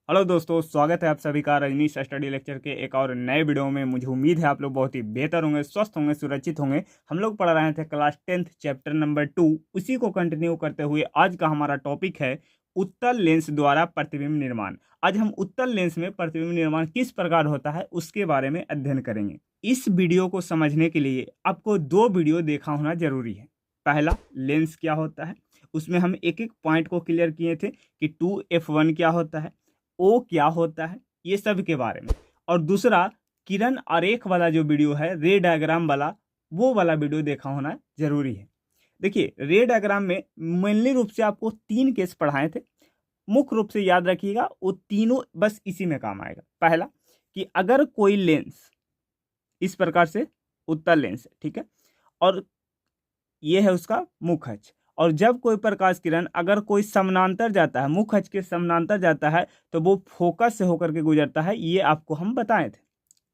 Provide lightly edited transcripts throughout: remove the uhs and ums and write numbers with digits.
Hello दोस्तों, स्वागत है आप सभी का रजनीश स्टडी लेक्चर के एक और नए वीडियो में। मुझे उम्मीद है आप लोग बहुत ही बेहतर होंगे, स्वस्थ होंगे, सुरक्षित होंगे। हम लोग पढ़ रहे थे क्लास 10th चैप्टर नंबर 2। उसी को कंटिन्यू करते हुए आज का हमारा टॉपिक है उत्तल लेंस द्वारा प्रतिबिंब निर्माण। आज हम उत्तल लेंस में प्रतिबिंब निर्माण किस प्रकार होता है उसके बारे में अध्ययन करेंगे। इस वीडियो को समझने के लिए आपको दो वीडियो देखा होना जरूरी है। पहला, लेंस क्या होता है, उसमें हम एक एक पॉइंट को क्लियर किए थे कि 2f1 क्या होता है, ओ क्या होता है, ये सब के बारे में। और दूसरा, किरण आरेख वाला जो वीडियो है, रे डायग्राम वाला, वो वाला वीडियो देखा होना जरूरी है। देखिए, रे डायग्राम में मेनली रूप से आपको 3 केस पढ़ाए थे। मुख्य रूप से याद रखिएगा, वो तीनों बस इसी में काम आएगा। पहला कि अगर कोई लेंस इस प्रकार से उत्तल लेंस है, ठीक है, और ये है उसका मुख्य अक्ष, और जब कोई प्रकाश किरण अगर कोई समानांतर जाता है, मुख्य अक्ष के समानांतर जाता है, तो वो फोकस से होकर के गुजरता है। ये आपको हम बताए थे,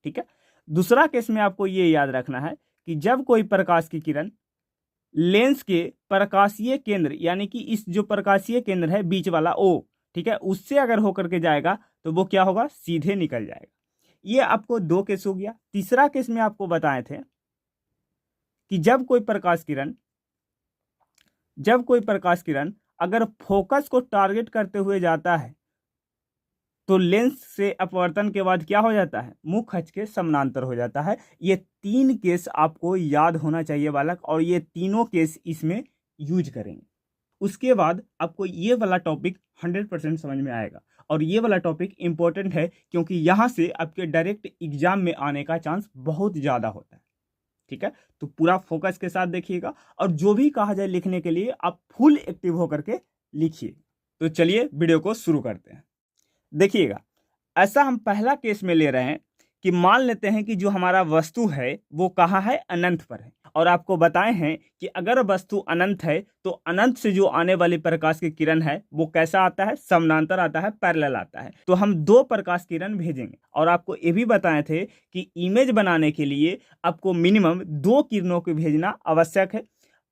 ठीक है। दूसरा केस में आपको ये याद रखना है कि जब कोई प्रकाश की किरण लेंस के प्रकाशीय केंद्र, यानी कि इस जो प्रकाशीय केंद्र है बीच वाला ओ, ठीक है, उससे अगर होकर के जाएगा तो वो क्या होगा, सीधे निकल जाएगा। ये आपको 2 केस हो गया। तीसरा केस में आपको बताए थे कि जब कोई प्रकाश किरण अगर फोकस को टारगेट करते हुए जाता है तो लेंस से अपवर्तन के बाद क्या हो जाता है, मुख्य अक्ष के समानांतर हो जाता है। ये 3 केस आपको याद होना चाहिए बालक, और ये तीनों केस इसमें यूज करेंगे। उसके बाद आपको ये वाला टॉपिक 100% समझ में आएगा, और ये वाला टॉपिक इंपॉर्टेंट है क्योंकि यहाँ से आपके डायरेक्ट एग्जाम में आने का चांस बहुत ज़्यादा होता है, ठीक है। तो पूरा फोकस के साथ देखिएगा, और जो भी कहा जाए लिखने के लिए आप फुल एक्टिव होकर के लिखिए। तो चलिए वीडियो को शुरू करते हैं। देखिएगा, ऐसा हम पहला केस में ले रहे हैं कि मान लेते हैं कि जो हमारा वस्तु है वो कहाँ है, अनंत पर है। और आपको बताए हैं कि अगर वस्तु अनंत है तो अनंत से जो आने वाली प्रकाश की किरण है वो कैसा आता है, समानांतर आता है, पैरेलल आता है। तो हम 2 प्रकाश किरण भेजेंगे, और आपको ये भी बताए थे कि इमेज बनाने के लिए आपको मिनिमम 2 किरणों को भेजना आवश्यक है।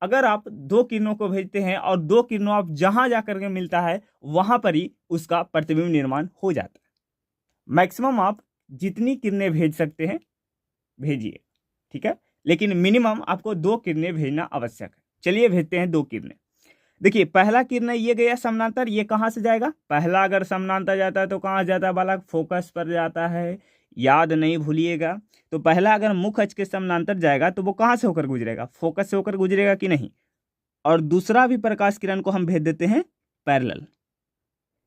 अगर आप 2 किरणों को भेजते हैं और 2 किरणों आप जहां जाकर के मिलता है वहां पर ही उसका प्रतिबिंब निर्माण हो जाता है। मैक्सिमम आप जितनी किरणें भेज सकते हैं भेजिए, ठीक है, लेकिन मिनिमम आपको 2 किरणें भेजना आवश्यक है। चलिए भेजते हैं 2 किरणें। देखिए, पहला किरण ये गया समानांतर, ये कहां से जाएगा, पहला अगर समानांतर जाता है तो कहां जाता है बालक, फोकस पर जाता है। याद नहीं भूलिएगा। तो पहला अगर मुख्य अक्ष के समानांतर जाएगा तो वो कहां से होकर गुजरेगा, फोकस से होकर गुजरेगा कि नहीं। और दूसरा भी प्रकाश किरण को हम भेज देते हैं पैरेलल।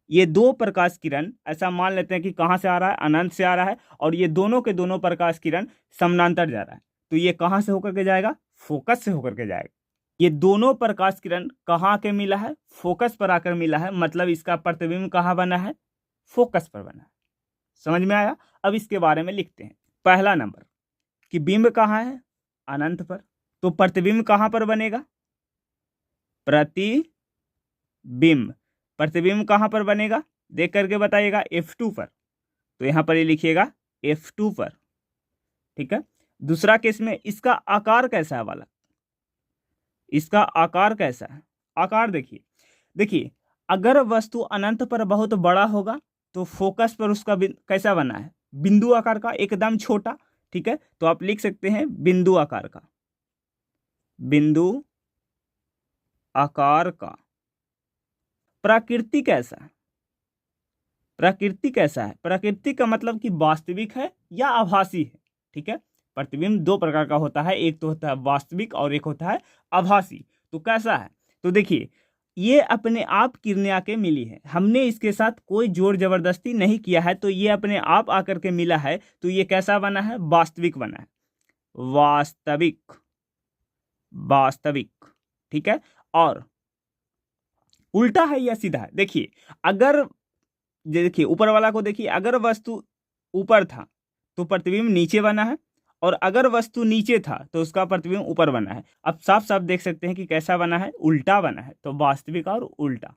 ये 2 प्रकाश किरण ऐसा मान लेते हैं कि कहां से आ रहा है, अनंत से आ रहा है, और ये दोनों के दोनों प्रकाश किरण समानांतर जा रहा है। तो ये कहां से होकर के जाएगा, फोकस से होकर के जाएगा। ये दोनों प्रकाश किरण कहाँ के मिला है, फोकस पर आकर मिला है, मतलब इसका प्रतिबिंब कहाँ बना है, फोकस पर बना है। समझ में आया। अब इसके बारे में लिखते हैं। पहला नंबर कि बिंब कहाँ है, अनंत पर, तो प्रतिबिंब कहाँ पर बनेगा, प्रतिबिंब कहाँ पर बनेगा, देख करके बताइएगा, F2 पर। तो यहां पर ये लिखिएगा F2 पर, ठीक है। दूसरा केस में इसका आकार कैसा है वाला, इसका आकार कैसा है, आकार देखिए अगर वस्तु अनंत पर बहुत बड़ा होगा तो फोकस पर उसका कैसा बना है, बिंदु आकार का, एकदम छोटा, ठीक है। तो आप लिख सकते हैं बिंदु आकार का, बिंदु आकार का। प्रकृति कैसा है, प्रकृति कैसा है, प्रकृति का मतलब कि वास्तविक है या आभासी है, ठीक है। प्रतिबिंब 2 प्रकार का होता है, एक तो होता है वास्तविक और एक होता है आभासी। तो कैसा है, तो देखिए ये अपने आप किरणें आके मिली है, हमने इसके साथ कोई जोर जबरदस्ती नहीं किया है, तो ये अपने आप आकर के मिला है। तो ये कैसा बना है, वास्तविक बना है, वास्तविक, वास्तविक, ठीक है। और उल्टा है या सीधा है, देखिए अगर, देखिए ऊपर वाला को देखिए, अगर वस्तु ऊपर था तो प्रतिबिंब नीचे बना है, और अगर वस्तु नीचे था तो उसका प्रतिबिंब ऊपर बना है। अब साफ साफ देख सकते हैं कि कैसा बना है, उल्टा बना है। तो वास्तविक और उल्टा।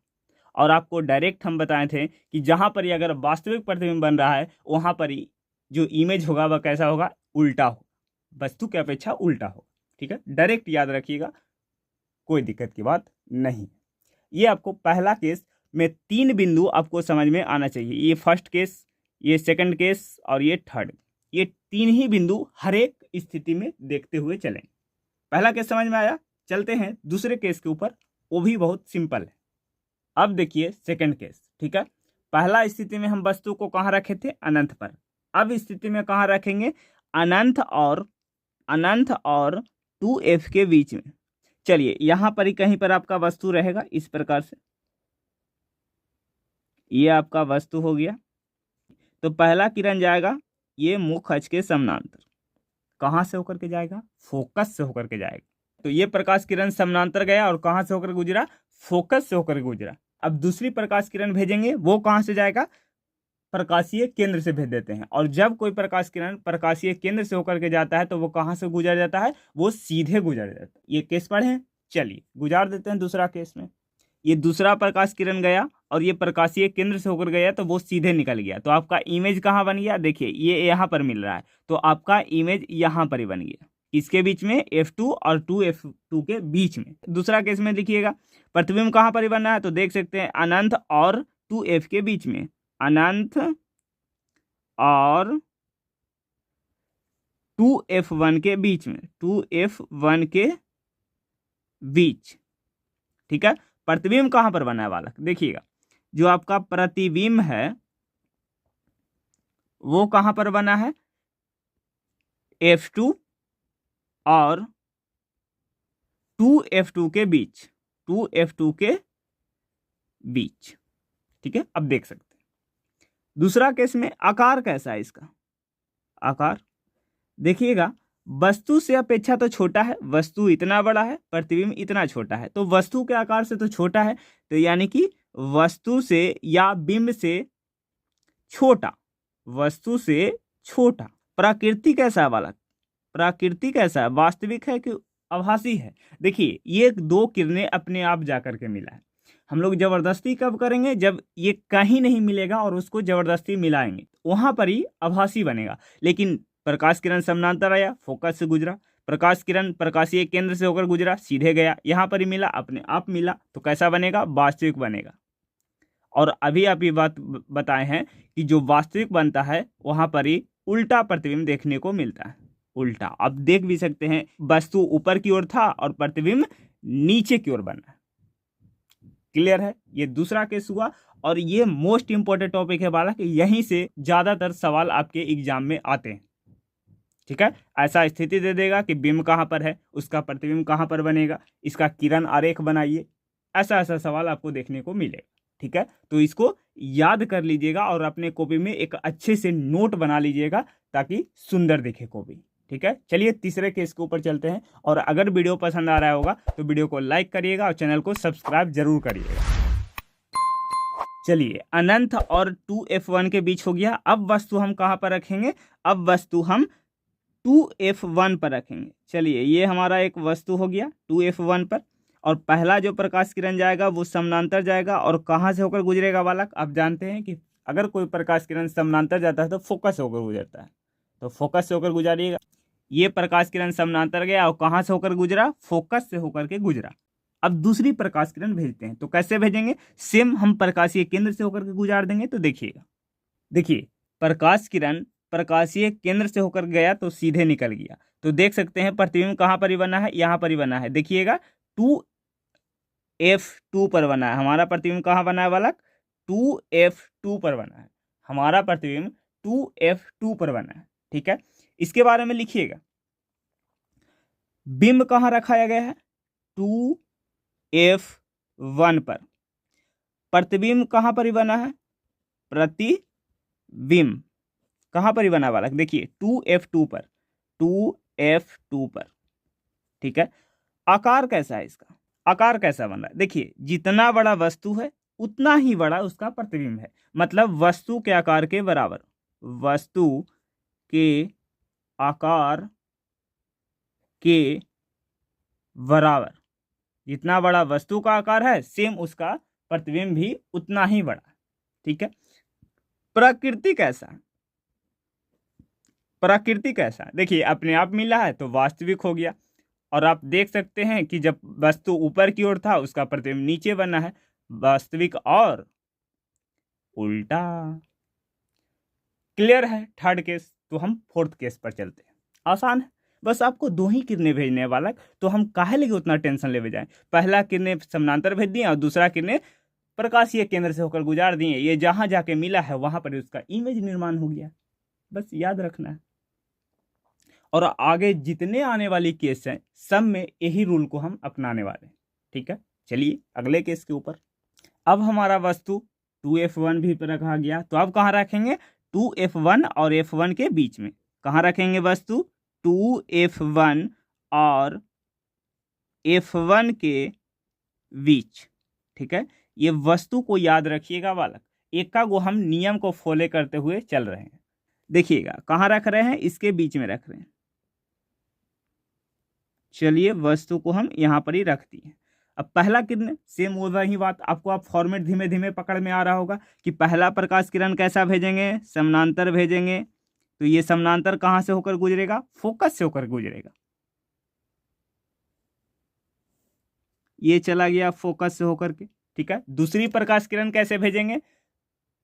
और आपको डायरेक्ट हम बताए थे कि जहां पर ही अगर वास्तविक प्रतिबिंब बन रहा है वहां पर ही जो इमेज होगा वह कैसा होगा, उल्टा हो, वस्तु की अपेक्षा उल्टा हो, ठीक है। डायरेक्ट याद रखिएगा, कोई दिक्कत की बात नहीं। ये आपको पहला केस में 3 बिंदु आपको समझ में आना चाहिए। ये फर्स्ट केस, ये सेकंड केस और ये थर्ड, ये 3 ही बिंदु हर एक स्थिति में देखते हुए चलें। पहला केस समझ में आया, चलते हैं दूसरे केस के ऊपर, वो भी बहुत सिंपल है। अब देखिए सेकंड केस, ठीक है। पहला स्थिति में हम वस्तु को कहाँ रखे थे, अनंत पर। अब स्थिति में कहाँ रखेंगे, अनंत और 2f के बीच में। चलिए यहां पर ही कहीं पर आपका वस्तु रहेगा इस प्रकार से, ये आपका वस्तु हो गया। तो पहला किरण जाएगा ये मुख्य अक्ष के समानांतर, कहां से होकर के जाएगा, फोकस से होकर के जाएगा। तो ये प्रकाश किरण समानांतर गया और कहां से होकर गुजरा, फोकस से होकर गुजरा। अब दूसरी प्रकाश किरण भेजेंगे, वो कहां से जाएगा, प्रकाशीय केंद्र से भेज देते हैं। और जब कोई प्रकाश किरण प्रकाशीय केंद्र से होकर के जाता है तो वो कहां से गुजर जाता है, वो सीधे गुजर जाता है। ये केस पढ़े, चलिए गुजार देते हैं दूसरा केस में। ये दूसरा प्रकाश किरण गया और ये प्रकाशीय केंद्र से होकर गया तो वो सीधे निकल गया। तो आपका इमेज कहाँ बन गया, देखिए ये यहाँ पर मिल रहा है, तो आपका इमेज यहाँ पर ही बन गया, इसके बीच में F2 और 2F2 के बीच में। दूसरा केस में देखिएगा प्रतिबिंब कहाँ पर ही बना है, तो देख सकते हैं अनंत और 2F के बीच में, अनंत और 2F1 के बीच में, 2F1 के बीच, ठीक है। प्रतिबिंब कहां पर बना है बालक, देखिएगा जो आपका प्रतिबिंब है वो कहां पर बना है, F2 और 2F2 के बीच, 2F2 के बीच, ठीक है। अब देख सकते हैं दूसरा केस में आकार कैसा है इसका, आकार देखिएगा वस्तु से अपेक्षा तो छोटा है, वस्तु इतना बड़ा है, प्रतिबिंब इतना छोटा है, तो वस्तु के आकार से तो छोटा है, तो यानी कि वस्तु से या बिंब से छोटा, वस्तु से छोटा। प्रकृति कैसा है बालक, प्रकृति कैसा है, वास्तविक है कि आभासी है। देखिए ये 2 किरणें अपने आप जाकर के मिला है, हम लोग जबरदस्ती कब करेंगे, जब ये कहीं नहीं मिलेगा और उसको जबरदस्ती मिलाएंगे, वहां पर ही आभासी बनेगा। लेकिन प्रकाश किरण समानांतर आया, फोकस से गुजरा, प्रकाश किरण प्रकाशीय केंद्र से होकर गुजरा, सीधे गया, यहां पर ही मिला, अपने आप मिला, तो कैसा बनेगा, वास्तविक बनेगा। और अभी आप ये बात बताए हैं कि जो वास्तविक बनता है वहां पर ही उल्टा प्रतिबिंब देखने को मिलता है, उल्टा। आप देख भी सकते हैं वस्तु ऊपर की ओर था और प्रतिबिंब नीचे की ओर बना। क्लियर है, ये दूसरा केस हुआ। और ये मोस्ट इंपॉर्टेंट टॉपिक है बालक, यहीं से ज्यादातर सवाल आपके एग्जाम में आते हैं, ठीक है। ऐसा स्थिति दे देगा कि बिंब कहाँ पर है, उसका प्रतिबिंब कहाँ पर बनेगा, इसका किरण आरेख बनाइए, ऐसा ऐसा सवाल आपको देखने को मिलेगा, ठीक है। तो इसको याद कर लीजिएगा और अपने कॉपी में एक अच्छे से नोट बना लीजिएगा ताकि सुंदर दिखे कॉपी, ठीक है। चलिए तीसरे केस के ऊपर चलते हैं। और अगर वीडियो पसंद आ रहा होगा तो वीडियो को लाइक करिएगा और चैनल को सब्सक्राइब जरूर करिएगा। चलिए अनंत और 2F1 के बीच हो गया। अब वस्तु हम कहाँ पर रखेंगे, अब वस्तु हम 2F1 पर रखेंगे। चलिए ये हमारा एक वस्तु हो गया 2F1 पर, और पहला जो प्रकाश किरण जाएगा वो समानांतर जाएगा और कहाँ से होकर गुजरेगा बालक, आप जानते हैं कि अगर कोई प्रकाश किरण समानांतर जाता है तो फोकस से होकर गुजरता है, तो फोकस से होकर गुजारिएगा। ये प्रकाश किरण समानांतर गया और कहाँ से होकर गुजरा, फोकस से होकर के गुजरा। अब दूसरी प्रकाश किरण भेजते हैं, तो कैसे भेजेंगे, सेम हम प्रकाशीय केंद्र से होकर के गुजार देंगे। तो देखिएगा, देखिए प्रकाश किरण प्रकाशीय केंद्र से होकर गया तो सीधे निकल गया, तो देख सकते हैं प्रतिबिंब कहाँ पर ही बना है, यहाँ पर ही बना है। देखिएगा 2F2 पर बना है हमारा प्रतिबिंब, कहाँ बना है बालक, 2F2 पर बना है हमारा प्रतिबिंब, 2F2 पर बना है, ठीक है। इसके बारे में लिखिएगा, बिंब कहाँ रखाया गया है, 2F1 पर, प्रतिबिंब कहाँ पर ही बना है, प्रतिबिंब कहाँ पर ही बना बालक, देखिए 2F2 पर, 2F2 पर, ठीक है। आकार कैसा है इसका, आकार कैसा बन रहा है, देखिए जितना बड़ा वस्तु है उतना ही बड़ा उसका प्रतिबिंब है, मतलब वस्तु के आकार के बराबर, वस्तु के आकार के बराबर, जितना बड़ा वस्तु का आकार है सेम उसका प्रतिबिंब भी उतना ही बड़ा, ठीक है। प्रकृति कैसा है, प्रकृति कैसा है, देखिए अपने आप मिला है तो वास्तविक हो गया। और आप देख सकते हैं कि जब वस्तु ऊपर की ओर था उसका प्रतिबिंब नीचे बना है, वास्तविक और उल्टा। क्लियर है थर्ड केस। तो हम फोर्थ केस पर चलते हैं। आसान है, बस आपको दो ही किरणें भेजने वाला, तो हम काहे लगे उतना टेंशन ले जाएं। पहला किरणें समानांतर भेज दिए और दूसरा किरणें प्रकाशीय केंद्र से होकर गुजार दिए। ये जहां जाके मिला है वहां पर उसका इमेज निर्माण हो गया। बस याद रखना है। और आगे जितने आने वाली केस हैं सब में यही रूल को हम अपनाने वाले हैं। ठीक है, चलिए अगले केस के ऊपर। अब हमारा वस्तु 2F1 भी पर रखा गया, तो अब कहाँ रखेंगे? 2F1 और F1 के बीच में। कहाँ रखेंगे वस्तु? 2F1 और F1 के बीच। ठीक है, ये वस्तु को याद रखिएगा बालक। एक का को हम नियम को फॉलो करते हुए चल रहे हैं। देखिएगा कहाँ रख रहे हैं, इसके बीच में रख रहे हैं। चलिए वस्तु को हम यहाँ पर ही रख दिए। अब पहला किरण सेम हो रही बात, आपको आप फॉर्मेट धीमे धीमे पकड़ में आ रहा होगा कि पहला प्रकाश किरण कैसा भेजेंगे? समानांतर भेजेंगे। तो ये समानांतर कहाँ से होकर गुजरेगा? फोकस से होकर गुजरेगा। ये चला गया फोकस से होकर के। ठीक है, दूसरी प्रकाश किरण कैसे भेजेंगे?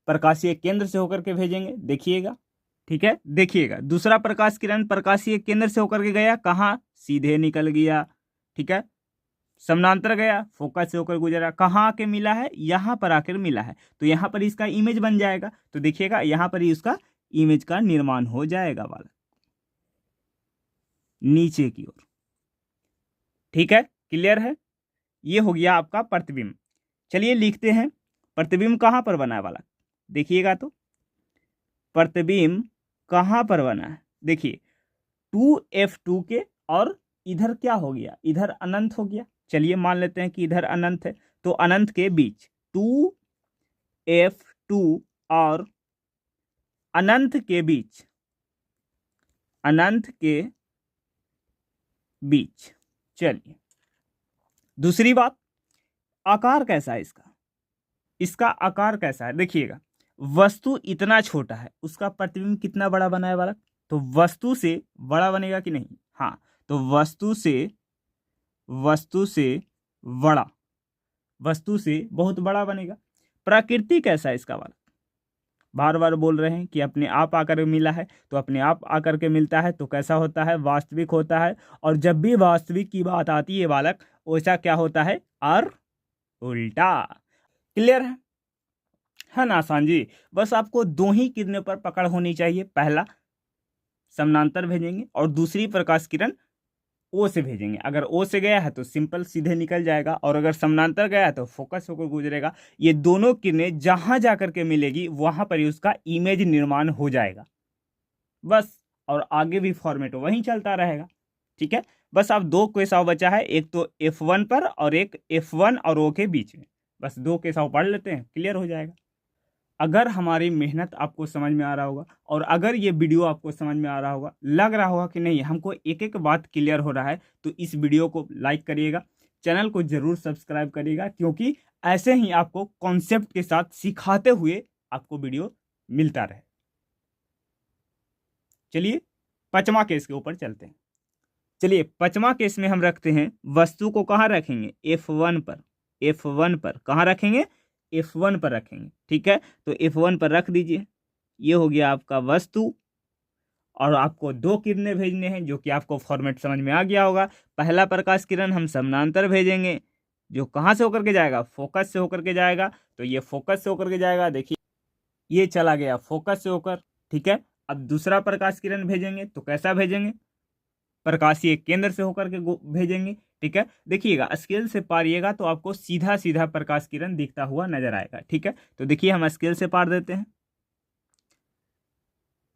प्रकाशीय केंद्र से होकर के भेजेंगे। देखिएगा, ठीक है, देखिएगा दूसरा प्रकाश किरण प्रकाशीय केंद्र से होकर के गया, कहाँ? सीधे निकल गया। ठीक है, समानांतर गया, फोकस से होकर गुजरा, कहाँ आके मिला है? यहाँ पर आकर मिला है, तो यहाँ पर इसका इमेज बन जाएगा। तो देखिएगा यहाँ पर ही उसका इमेज का निर्माण हो जाएगा वाला, नीचे की ओर। ठीक है, क्लियर है? ये हो गया आपका प्रतिबिंब। चलिए लिखते हैं प्रतिबिंब कहाँ पर बना है वाला। देखिएगा तो प्रतिबिंब कहाँ पर बना है। देखिए 2F2 के, और इधर क्या हो गया? इधर अनंत हो गया। चलिए मान लेते हैं कि इधर अनंत है, तो अनंत के बीच 2F2 और अनंत के बीच, अनंत के बीच। चलिए दूसरी बात, आकार कैसा है इसका? इसका आकार कैसा है? देखिएगा वस्तु इतना छोटा है, उसका प्रतिबिंब कितना बड़ा बना है बालक? तो वस्तु से बड़ा बनेगा कि नहीं? हाँ, तो वस्तु से बड़ा, वस्तु से बहुत बड़ा बनेगा। प्रकृति कैसा है इसका बालक? बार बार बोल रहे हैं कि अपने आप आकर मिला है, तो अपने आप आकर के मिलता है तो कैसा होता है? वास्तविक होता है। और जब भी वास्तविक की बात आती है बालक, वैसा क्या होता है? और उल्टा। क्लियर है ना आसान जी? बस आपको दो ही किरणों पर पकड़ होनी चाहिए। पहला समानांतर भेजेंगे और दूसरी प्रकाश किरण ओ से भेजेंगे। अगर ओ से गया है तो सिंपल सीधे निकल जाएगा, और अगर समानांतर गया है तो फोकस होकर गुजरेगा। ये दोनों किरणें जहां जाकर के मिलेगी वहां पर ही उसका इमेज निर्माण हो जाएगा बस। और आगे भी फॉर्मेट वहीं चलता रहेगा। ठीक है, बस अब दो केसाव बचा है, एक तो F1 पर और एक F1 और O के बीच में। बस दो केसाव पढ़ लेते हैं, क्लियर हो जाएगा। अगर हमारी मेहनत आपको समझ में आ रहा होगा, और अगर ये वीडियो आपको समझ में आ रहा होगा, लग रहा होगा कि नहीं हमको एक एक बात क्लियर हो रहा है, तो इस वीडियो को लाइक करिएगा, चैनल को जरूर सब्सक्राइब करिएगा, क्योंकि ऐसे ही आपको कॉन्सेप्ट के साथ सिखाते हुए आपको वीडियो मिलता रहे। चलिए पांचवा केस के ऊपर चलते हैं। चलिए पांचवा केस में हम रखते हैं वस्तु को कहाँ रखेंगे? F1 पर। F1 पर कहाँ रखेंगे? F1 पर रखेंगे। ठीक है, तो F1 पर रख दीजिए। ये हो गया आपका वस्तु, और आपको दो किरणें भेजने हैं, जो कि आपको फॉर्मेट समझ में आ गया होगा। पहला प्रकाश किरण हम समानांतर भेजेंगे, जो कहाँ से होकर के जाएगा? फोकस से होकर के जाएगा। तो ये फोकस से होकर के जाएगा, देखिए ये चला गया फोकस से होकर। ठीक है, अब दूसरा प्रकाश किरण भेजेंगे तो कैसा भेजेंगे? प्रकाशीय केंद्र से होकर के भेजेंगे। ठीक है, देखिएगा स्केल से पारिएगा तो आपको सीधा सीधा प्रकाश किरण दिखता हुआ नजर आएगा। ठीक है, तो देखिए हम स्केल से पार देते हैं।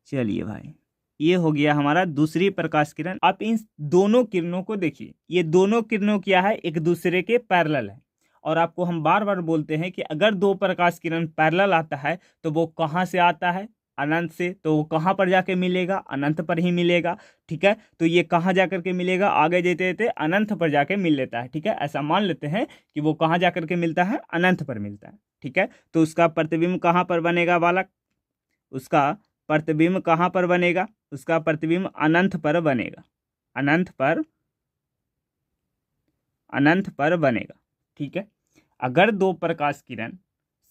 चलिए भाई, ये हो गया हमारा दूसरी प्रकाश किरण। आप इन दोनों किरणों को देखिए, ये दोनों किरणों क्या है? एक दूसरे के पैरेलल है। और आपको हम बार बार बोलते हैं कि अगर दो प्रकाश किरण पैरेलल आता है तो वो कहाँ से आता है? अनंत से। तो वो कहाँ पर जाके मिलेगा? अनंत पर ही मिलेगा। ठीक है, तो ये कहाँ जाकर के मिलेगा? आगे जेते जेते अनंत पर जाके मिल लेता है। ठीक है, ऐसा मान लेते हैं कि वो कहाँ जाकर के मिलता है? अनंत पर मिलता है। ठीक है, तो उसका प्रतिबिंब कहाँ पर बनेगा बालक? उसका प्रतिबिंब कहाँ पर बनेगा? उसका प्रतिबिंब अनंत पर बनेगा। अनंत पर बनेगा। ठीक है, अगर दो प्रकाश किरण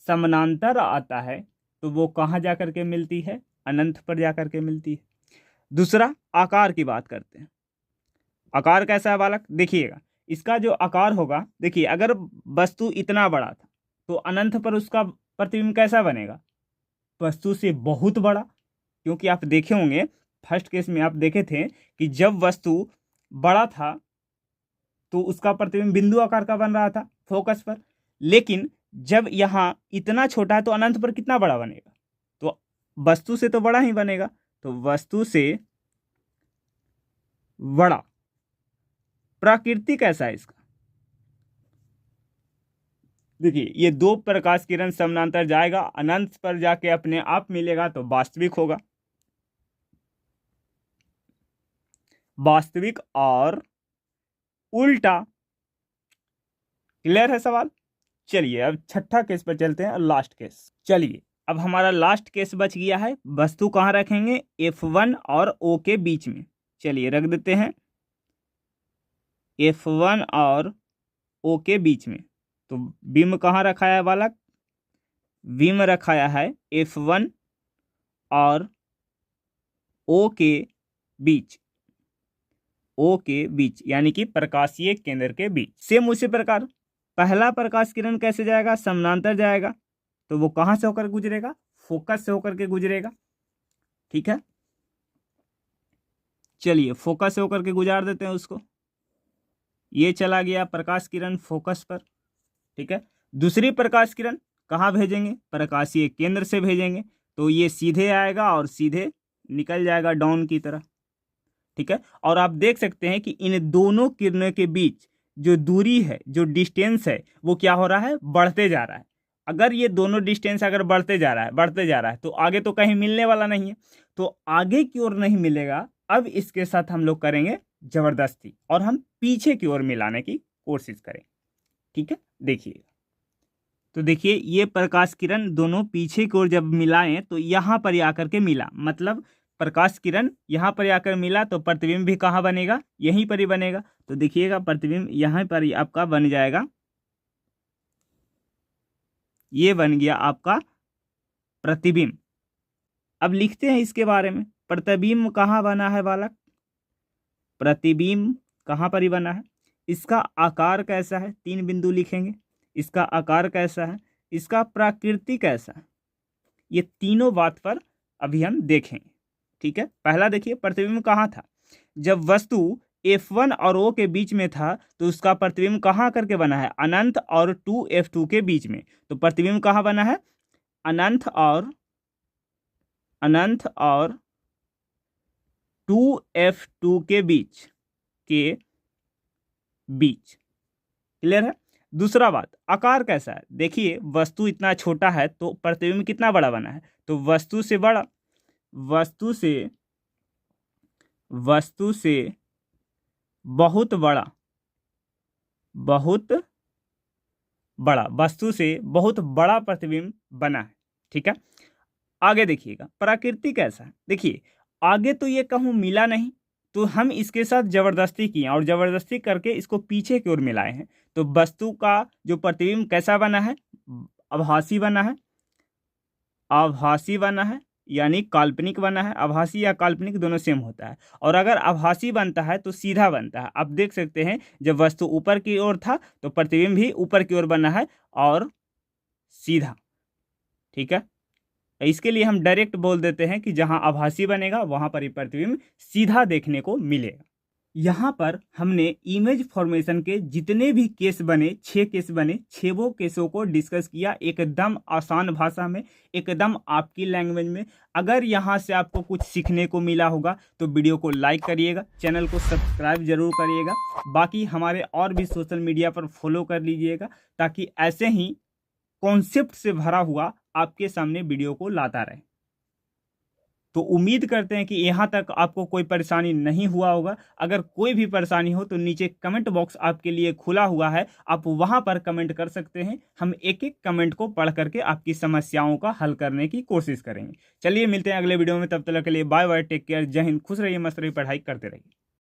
समानांतर आता है तो वो कहाँ जा कर के मिलती है? अनंत पर जा कर के मिलती है। दूसरा, आकार की बात करते हैं। आकार कैसा है बालक? देखिएगा, इसका जो आकार होगा, देखिए अगर वस्तु इतना बड़ा था तो अनंत पर उसका प्रतिबिंब कैसा बनेगा? वस्तु से बहुत बड़ा, क्योंकि आप देखे होंगे फर्स्ट केस में आप देखे थे कि जब वस्तु बड़ा था तो उसका प्रतिबिंब बिंदु आकार का बन रहा था फोकस पर, लेकिन जब यहाँ इतना छोटा है तो अनंत पर कितना बड़ा बनेगा? तो वस्तु से तो बड़ा ही बनेगा। तो वस्तु से बड़ा। प्रकृति कैसा है इसका? देखिए, ये दो प्रकाश किरण समानांतर जाएगा, अनंत पर जाके अपने आप मिलेगा तो वास्तविक होगा। वास्तविक और उल्टा। क्लियर है सवाल? चलिए अब छठा केस पर चलते हैं, लास्ट केस। चलिए अब हमारा लास्ट केस बच गया है। वस्तु कहाँ रखेंगे? F1 और O के बीच में। चलिए रख देते हैं F1 और O के बीच में। तो बिंब कहाँ रखाया है बालक? बिंब रखाया है F1 और O के बीच। O के बीच यानी कि प्रकाशीय केंद्र के बीच। सेम उसी प्रकार पहला प्रकाश किरण कैसे जाएगा? समानांतर जाएगा, तो वो कहाँ से होकर गुजरेगा? फोकस से होकर के गुजरेगा। ठीक है, चलिए फोकस से होकर के गुजार देते हैं उसको। ये चला गया प्रकाश किरण फोकस पर। ठीक है, दूसरी प्रकाश किरण कहाँ भेजेंगे? प्रकाशीय केंद्र से भेजेंगे, तो ये सीधे आएगा और सीधे निकल जाएगा डाउन की तरह। ठीक है, और आप देख सकते हैं कि इन दोनों किरणों के बीच जो दूरी है, जो डिस्टेंस है, वो क्या हो रहा है? बढ़ते जा रहा है। अगर ये दोनों डिस्टेंस अगर बढ़ते जा रहा है तो आगे तो कहीं मिलने वाला नहीं है, तो आगे की ओर नहीं मिलेगा। अब इसके साथ हम लोग करेंगे जबरदस्ती और हम पीछे की ओर मिलाने की कोशिश करें। ठीक है, देखिए तो देखिए ये प्रकाश किरण दोनों पीछे की ओर जब मिलाएं तो यहाँ पर आकर के मिला, मतलब प्रकाश किरण यहाँ पर आकर मिला तो प्रतिबिंब भी कहाँ बनेगा? यहीं पर ही बनेगा। तो देखिएगा प्रतिबिंब यहाँ पर ही आपका बन जाएगा। ये बन गया आपका प्रतिबिंब। अब लिखते हैं इसके बारे में। प्रतिबिंब कहाँ बना है बालक? प्रतिबिंब कहाँ पर ही बना है? इसका आकार कैसा है? 3 बिंदु लिखेंगे। इसका आकार कैसा है? इसका प्रकृति कैसा है? ये तीनों बात पर अभी हम देखेंगे। ठीक है, पहला देखिए प्रतिबिंब कहाँ था? जब वस्तु F1 और O के बीच में था तो उसका प्रतिबिंब कहाँ करके बना है? अनंत और 2F2 के बीच में। तो प्रतिबिंब कहाँ बना है? अनंत और 2F2 के बीच। क्लियर है? दूसरा बात, आकार कैसा है? देखिए वस्तु इतना छोटा है तो प्रतिबिंब कितना बड़ा बना है? तो वस्तु से बड़ा, वस्तु से बहुत बड़ा, वस्तु से बहुत बड़ा प्रतिबिंब बना है। ठीक है, आगे देखिएगा प्रकृति कैसा है। देखिए आगे तो ये कहूँ मिला नहीं, तो हम इसके साथ जबरदस्ती किए और जबरदस्ती करके इसको पीछे की ओर मिलाए हैं। तो वस्तु का जो प्रतिबिंब कैसा बना है? आभासी बना है, यानी काल्पनिक बना है। आभासी या काल्पनिक दोनों सेम होता है। और अगर आभासी बनता है तो सीधा बनता है। आप देख सकते हैं जब वस्तु ऊपर की ओर था तो प्रतिबिंब भी ऊपर की ओर बना है और सीधा। ठीक है, इसके लिए हम डायरेक्ट बोल देते हैं कि जहां आभासी बनेगा वहां पर ही प्रतिबिंब सीधा देखने को मिलेगा। यहाँ पर हमने इमेज फॉर्मेशन के जितने भी केस बने, 6 केस बने, 6 केसों को डिस्कस किया एकदम आसान भाषा में, एकदम आपकी लैंग्वेज में। अगर यहाँ से आपको कुछ सीखने को मिला होगा तो वीडियो को लाइक करिएगा, चैनल को सब्सक्राइब जरूर करिएगा, बाकी हमारे और भी सोशल मीडिया पर फॉलो कर लीजिएगा, ताकि ऐसे ही कॉन्सेप्ट से भरा हुआ आपके सामने वीडियो को लाता रहे। तो उम्मीद करते हैं कि यहाँ तक आपको कोई परेशानी नहीं हुआ होगा। अगर कोई भी परेशानी हो तो नीचे कमेंट बॉक्स आपके लिए खुला हुआ है, आप वहाँ पर कमेंट कर सकते हैं। हम एक एक कमेंट को पढ़ करके आपकी समस्याओं का हल करने की कोशिश करेंगे। चलिए मिलते हैं अगले वीडियो में, तब तक के लिए बाय बाय, टेक केयर, जय हिंद, खुश रहिए, मस्त रहिए, पढ़ाई करते रहिए।